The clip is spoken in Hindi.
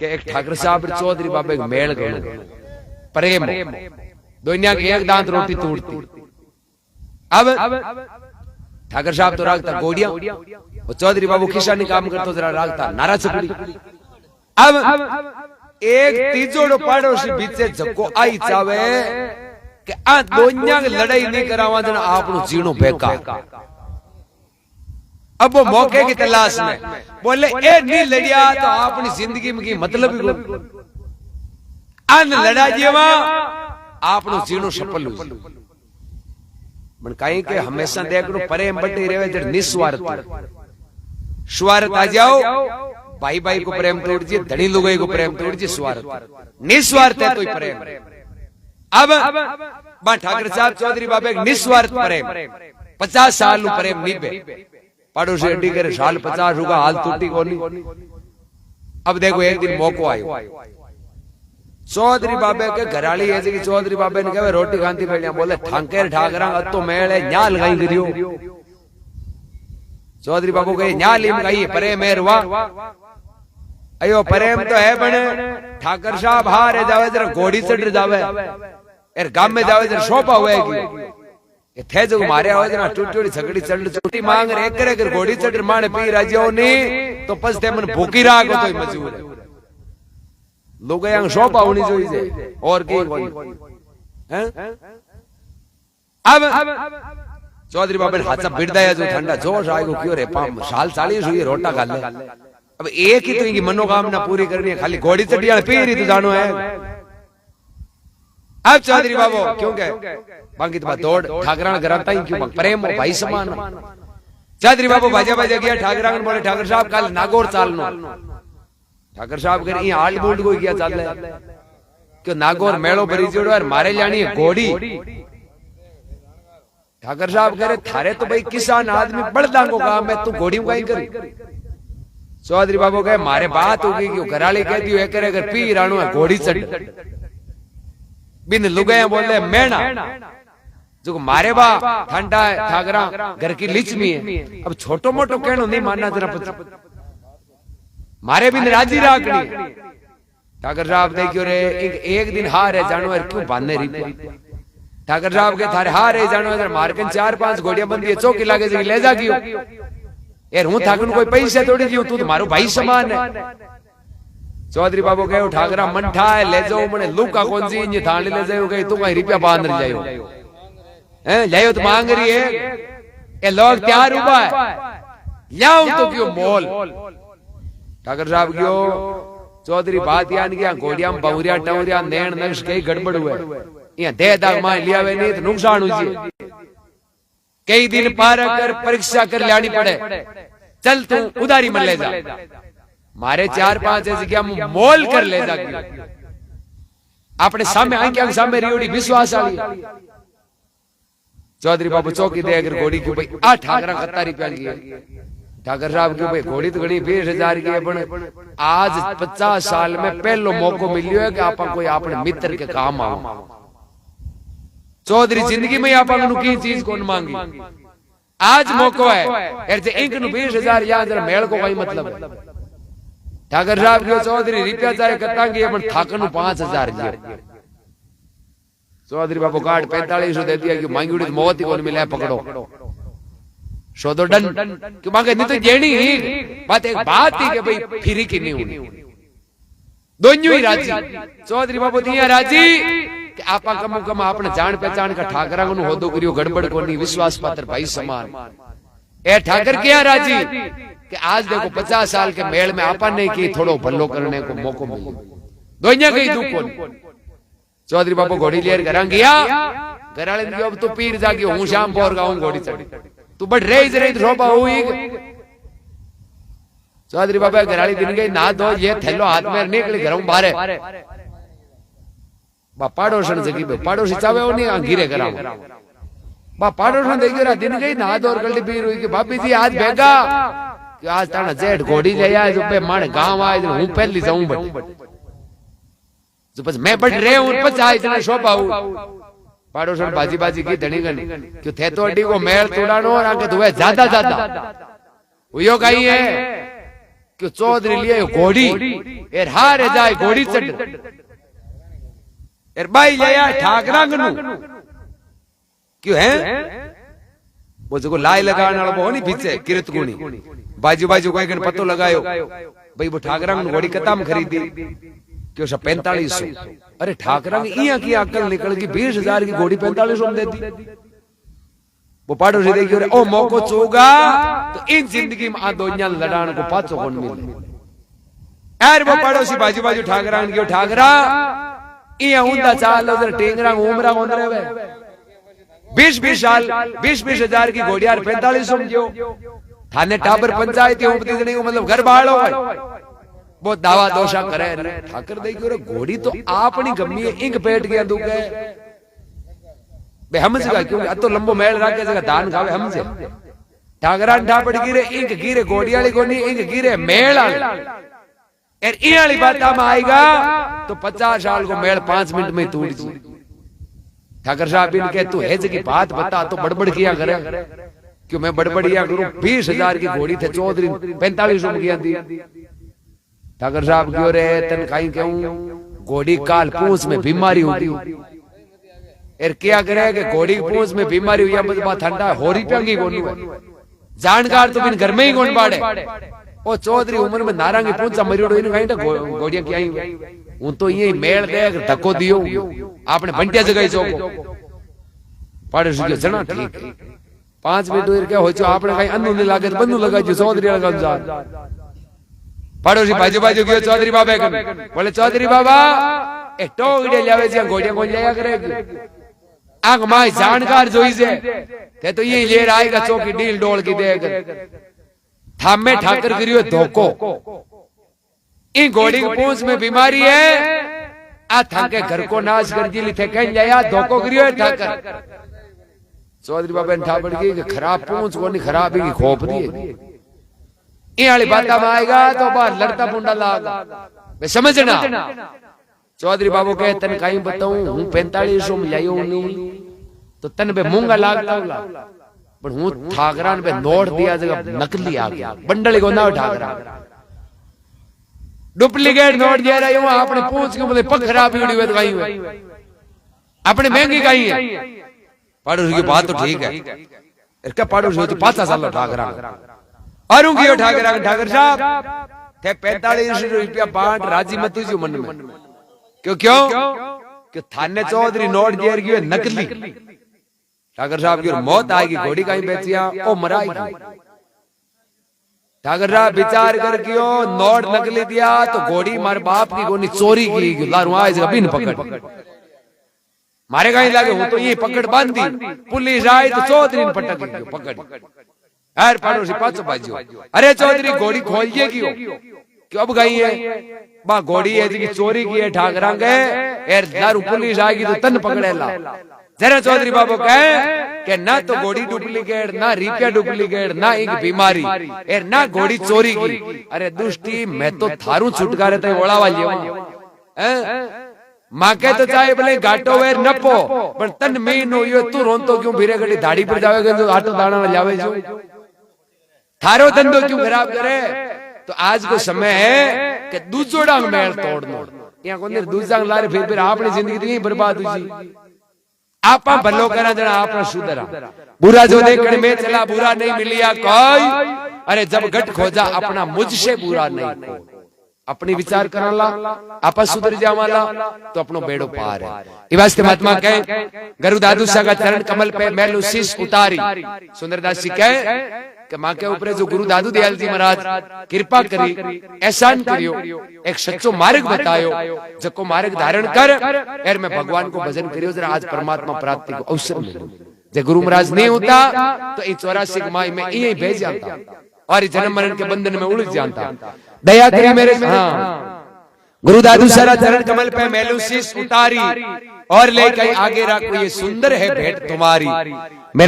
कि एक ठाकर साहब चौधरी बाबे मेल गयो प्रेम दुनिया की एक दांत रोटी तोड़ती। अब ठाकर साहब तो रागता गोड़िया, वो चौधरी बाबू किसानी काम करतो जरा रागता नारा चपड़ी। अब एक तीजोड़ो पाड़ोशी बीचे झको आई चावे कि आ दुनिया की लड़ाई नहीं करावा देना आपनो जीणो बेकार। अब वो मौके की तलाश में बोले ए नहीं लड़िया तो अपनी जिंदगी में की मतलब ही अन लड़ा जेवा आपनो जीणो सफल हो। मन कहीं के हमेशा देखो प्रेम बटे रहे जड़ निस्वार्थ स्वार्थ आ जाओ भाई भाई को प्रेम तोड़ जी, धनी लुगाई को प्रेम तोड़ जी, स्वार्थ निस्वार्थ है तो प्रेम। अब ठाकर साहब चौधरी बाबा एक निस्वार्थ प्रेम 50 साल प्रेम निभे पड़ोसी अड्डी करे साल 50 होगा हाल टूटी को नहीं। अब देखो एक दिन मौको आयो चौधरी बाबे के घराली ऐसे कि चौधरी बाबे ने कहे रोटी खाती बैठिया बोले ठांकेर ठाकरा तो मेले न्या लगाई गिरियो। चौधरी बाबू कहे न्या लीम गई प्रेम मेरवा अयो प्रेम तो है बने ठाकर साहब हारे जावे जरा घोड़ी चढ़ जावे एर गांव में जावे जरा शोभा होएगी थे जो मारे हो जना टूटी झगड़ी चढ़ छुट्टी मांग रे करे घोड़ी चढ़ माने पी राजियो नहीं तो पछते मन भूखी राग तो मजबूर है लोग यहां शोभा होनी चाहिए और की हैं। अब चौधरी बाबा ने हाथ बिड़दाया जो ठंडा जोश आएगो क्यों रे पाम साल 40 हुई रोटा खा ले। अब एक ही तो इनकी मनोकामना पूरी करनी है खाली घोड़ी चढ़िया पी रही तो जानो है। अब चौधरी बाबू क्यों कहे बाकी तो दौड़ ठाकरान कराता ही क्यों प्रेम भाई समान। चौधरी बाबू बाजा बाजा गया ठाकरान बोले ठाकर साहब कल नागौर चालनो। ठाकर साहब कर ये हाल बोल को किया चल क्यों नागौर मेड़ो भरी जोड़ो और मारे जानी है घोड़ी। ठाकर साहब करे थारे तो भाई किसान आदमी बड़दा को काम है तू घोड़ी में कहीं करी। चौधरी बाबू कहे मारे बात होगी कि घराली कहती हो करे अगर पी राणो है घोड़ी चढ़ बिन लुगाया बोले मेना जो मारे बा ठंडा है ठाकरा घर की लिचमी है। अब छोटो मोटो कहनो नहीं मानना जरा मारे बिन राजी राखनी। ठाकर साहब देखियो रे एक दिन हार है जानवर क्यों बांधने रही। ठाकर साहब के थारे हार है जानवर मारकन 4-5 घोड़ियां बंदी है चौकी लागे जी ले जा गियो यार हूं ठाकुर कोई पैसे थोड़ी दियो तू तो मारो भाई समान है। चौधरी बाबू कहे ठाकरा मंठा है ले जाओ मने लुका कौन सी ये थाने ले जाओ गई तू कहीं रुपया बांध जाओ हैं जाओ तो मांग रही है ये लोग तैयार हुआ है लाओ तो क्यों मोल। ठाकर साहब क्यों चौधरी बात यान किया घोड़िया बहुरिया टवरिया नैन नक्श कई गड़बड़ हुए यहाँ दे दाग मान लिया वे नहीं तो नुकसान हो कई दिन पार कर परीक्षा कर लानी पड़े चल तू उधारी मन ले जा मारे 4-5 ऐसी क्या मोल कर ले जा अपने सामने आंखें सामने रियोड़ी विश्वास आ चौधरी बाबू चौकी दे अगर घोड़ी की भाई 8 ठाकरा 71 रुपया की ठाकर साहब की भाई घोड़ी तो घड़ी 20,000 की है आज 50 साल में पहलो मौको मिलियो है कि आप कोई अपने मित्र के काम आओ। चौधरी जिंदगी में आप की चीज कौन मांगी आज मौको है इंक 20,000 याद मेल को कोई मतलब। ठाकर साहब के चौधरी रुपया चाहे कटांगे अपन ठाकर 5,000 दिए। चौधरी बाबू कार्ड 4500 दे दिया कि मांगी उड़ी मौत ही कौन मिला पकड़ो सो तो डन क्यों मांगे नहीं तो जेनी ही बात एक बात ही कि भाई फिरी की नहीं हुई दोनों ही राजी। चौधरी बाबू दिया राजी कि आपा कम कम आपने जान पहचान का ठाकरा को होदो करियो गड़बड़ को नहीं विश्वास पात्र भाई समान ए ठाकर क्या राजी कि आज देखो 50 साल के मेल में आपा नहीं की थोड़ो भलो करने को मौको मिले दोनिया कहीं दुख को। चौधरी बाबू घोड़ी लेर घर गया घराले ने अब तो पीर जागी हूं शाम पोर गाऊं घोड़ी चढ़ी तू बड़ रही शोभा हुई। चौधरी बाबा घराली दिन गई ना दो ये थैलो हाथ में निकली घरों बाहर बा पाड़ोसन जगी पाड़ोसी चावे वो नहीं गिरे करा बा पाड़ोसन देखियो रा दिन गई ना दो और गलती पीर हुई कि भाभी जी आज भेगा कि आज ताना जेठ घोड़ी ले आए जो पे माने गांव आए जो हूं पहली जाऊं बट जो बस मैं बट रहे हूं 50 इतना शोभा हूं पाड़ोसन बाजी बाजी की धनी गनी क्यों थे तो अड्डी को मेल तोड़ानो और आके दुए ज्यादा हुयो गई है क्यों चौधरी लिए घोड़ी एर हारे जाए घोड़ी चढ़ एर बाई लिया ठाकरंग नु क्यों है वो जो लाई लगाने वाला वो नहीं पीछे किरत गुणी बाजू बाजू कोई कन पतो लगायो भाई वो ठाकरंग घोड़ी कताम खरीदी क्यों 4500। अरे ठाकरंग इया की अकल निकल गई 20,000 की घोड़ी 4500 में देती। वो पाड़ोसी देखियो रे ओ मौको चोगा तो इन जिंदगी में आ दुनिया लड़ान को पाचो कौन मिले यार। वो पाड़ोसी बाजू बाजू ठाकरंग क्यों ठाकरा इया उंदा चाल उधर टेंगरा उमरा कौन रहे 20,000 की घोड़ी यार 4500 में जो थाने टाबर पंचायत नहीं मतलब घर बाहर हो वो दावा दोषा करे ठाकर देखियो रे घोड़ी तो आपनी गमी इंक पेट गया दुखे बे हमझगा क्योंकि अतो लंबो मेल राखे जगह दान खावे हमझे ठाकरा ठापड़ गिरे इंक गिरे घोड़ी वाली कोनी इंक गिरे मेल वाली यार ई वाली बात में आएगा तो 50 साल को मेल 5 मिनट में टूट जी। ठाकर साहब इनके तू हेज की बात बता तो बड़बड़ किया करे क्यों मैं बड़बड़िया करूं 20,000 की घोड़ी थे चौधरी 4500 में किया दी। ठाकर साहब क्यों रे तन कहीं क्यों घोड़ी काल पूंछ में बीमारी होती एर क्या करे कि घोड़ी पूंछ में बीमारी हुई अब ठंडा होरी पेंगी कोनी जानकार तो बिन घर में ही कौन बाड़े ओ चौधरी उम्र में नारंगी पूंछा मरियोड़ो इन कहीं घोड़िया क्या हूं तो ये मेल दे धक्को दियो आपने बंटिया जगह चौको पड़ोसी के जना ठीक 5 मिनट क्या हो आपने कहीं अन्नू नहीं लागे बंदू लगा जो चौधरी लगा जा पड़ोसी बाजू बाजू गयो चौधरी बाबा कन बोले चौधरी बाबा ए टोगड़े लावे जे घोड़िया कोन जाया करे आंख माई जानकार जोई से ते तो ये ले आएगा चौकी डील डोल की देख थामे ठाकर करियो धोको इन घोड़ी की पूंछ में बीमारी है आ थाके घर को नाश कर जी थे कहीं जाया धोको करियो ठाकर चौधरी बाबा ने ठापड़ की खराब पूंछ कोनी खराब ही खोप दी ये वाली बात में आएगा तो बाहर लड़ता पुंडा लागा वे समझना। चौधरी बाबू कहे तन कहीं बताऊं हूं 4500 में लायो नहीं तो तन पे मूंगा लागता पर हूं ठाकरान पे नोट दिया जगह नकली आ गया बंडल को ना ठाकरा डुप्लीकेट नोट दे रहा हूं आपने पूछ के बोले पग खराब हुई हुई कहीं हुई अपने महंगी कहीं है पड़ोसी की बात तो ठीक है इसका पड़ोसी तो 5 साल ठाकरा और ठाकर साहब थे 4500 रुपया बांट राजी मत जो मन में क्यों थाने चौधरी नोट जेर गयो नकली ठाकर साहब की मौत आएगी घोड़ी कहीं बेचिया ओ मराएगी ठाकर साहब विचार कर क्यों नोट नकली दिया तो घोड़ी मारे बाप की गोनी चोरी की लारू आएगा बिन पकड़ मारे कहीं लगे हूं तो ये पकड़ बांधी पुलिस आई तो चौधरी ने पटक पकड़ यार पड़ोसी पाचो बाजू अरे चौधरी घोड़ी खोलिए क्यों अब गई है बा घोड़ी है जी चोरी की है ठाकरा गए यार दारू पुलिस आएगी तो तन पकड़ेला जरा चौधरी बाबू कहे कि ना तो घोड़ी डुप्लीकेट ना रिपिया डुप्लीकेट ना एक बीमारी यार ना घोड़ी चोरी की। अरे दुष्टी मैं तो थारू छुटकारे तो ओला वाली माँ के तो चाहे भले घाटो वेर नपो पर तन में नो यो तू रोंतो क्यों भीरे गड़ी दाढ़ी पर जावेगा जो आटो दाना लावे जो थारो धंधो क्यों खराब करे। तो आज को समय है कि दूसरा मेल तोड़नो यहाँ को दूसरा लारे फिर आपने जिंदगी यही बर्बाद हुई आप भलो करा जरा आपने सुधरा बुरा जो देखने में चला बुरा नहीं मिलिया कोई अरे जब गट खोजा अपना मुझसे बुरा नहीं अपनी विचार कराला आपा सुधर जावाला तो अपनो बेड़ो पार है। इवास्ते महात्मा कहे गुरु दादू सा का चरण कमल पे मैलू शीश उतारी सुंदरदास जी कहे कि माँ के ऊपर जो गुरु दादू दयाल जी महाराज कृपा करी एहसान करियो एक सच्चो मार्ग बतायो जको मार्ग धारण कर एर मैं भगवान को भजन करियो जरा आज परमात्मा प्राप्ति को अवसर मिले जे गुरु महाराज नहीं होता तो इन 84 माई में यही भेज जाता और जन्म मरण के बंधन में उलझ जाता। दया करी मेरे गुरु दादू सारा चरण कमल पे मैलू शीश उतारी और लेकर आगे रखो ये सुंदर है भेंट तुम्हारी मेरा